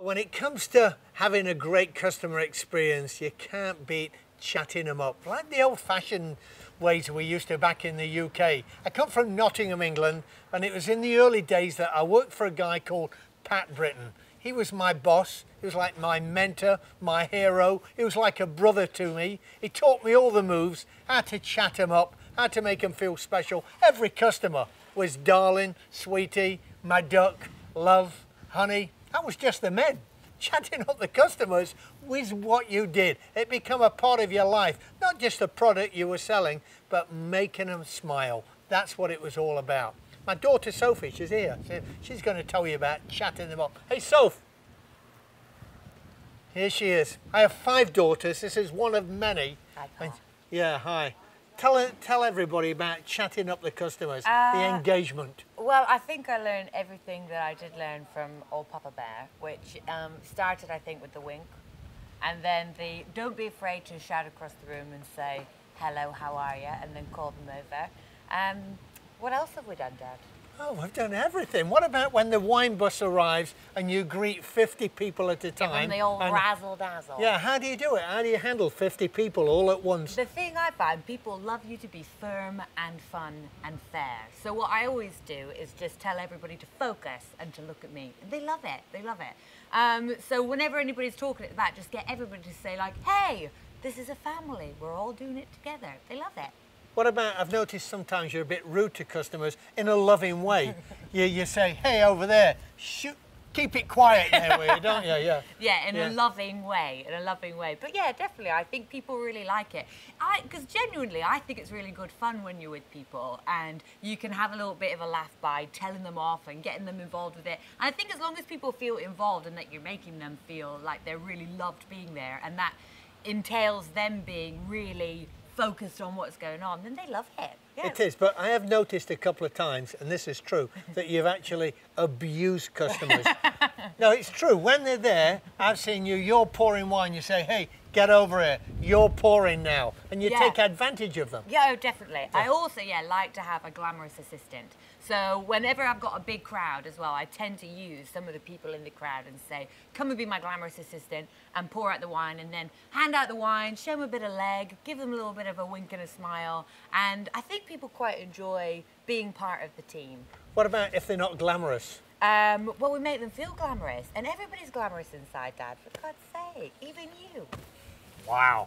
When it comes to having a great customer experience, you can't beat chatting them up, like the old-fashioned ways we used to back in the UK. I come from Nottingham, England, and it was in the early days that I worked for a guy called Pat Britton. He was my boss, he was like my mentor, my hero, he was like a brother to me. He taught me all the moves, how to chat them up, how to make them feel special. Every customer was darling, sweetie, my duck, love, honey. That was just the men. Chatting up the customers was what you did. It became a part of your life, not just the product you were selling, but making them smile. That's what it was all about. My daughter Sophie, she's here. She's going to tell you about chatting them up. Hey, Soph. Here she is. I have 5 daughters. This is one of many. Hi, Paul. Yeah, hi. Tell everybody about chatting up the customers, the engagement. Well, I think I learned everything that I did learn from old Papa Bear, which started, I think, with the wink. And then the don't be afraid to shout across the room and say, hello, how are you? And then call them over. What else have we done, Dad? Oh, we've done everything. What about when the wine bus arrives and you greet 50 people at a time? Give them the old razzle-dazzle. Yeah, how do you do it? How do you handle 50 people all at once? The thing I find, people love you to be firm and fun and fair. So what I always do is just tell everybody to focus and to look at me. They love it. They love it. So whenever anybody's talking at that, just get everybody to say like, hey, this is a family. We're all doing it together. They love it. What about, I've noticed sometimes you're a bit rude to customers in a loving way. you say, hey, over there, keep it quiet there, will you, don't you? Yeah. Yeah, in a loving way, But yeah, definitely, I think people really like it. Because genuinely, I think it's really good fun when you're with people and you can have a little bit of a laugh by telling them off and getting them involved with it. And I think as long as people feel involved and that you're making them feel like they're really loved being there and that entails them being really focused on what's going on, then they love it. Yeah. It is, but I have noticed a couple of times, and this is true, that you've actually abused customers. No, it's true. When they're there, I've seen you're pouring wine, you say, hey, get over here, you're pouring now, and you take advantage of them. Yeah, oh, definitely. I also, like to have a glamorous assistant. So whenever I've got a big crowd as well, I tend to use some of the people in the crowd and say, come and be my glamorous assistant and pour out the wine and then hand out the wine, show them a bit of leg, give them a little bit of a wink and a smile. And I think people quite enjoy being part of the team. What about if they're not glamorous? Well, we make them feel glamorous. And everybody's glamorous inside, Dad, for God's sake, even you. Wow.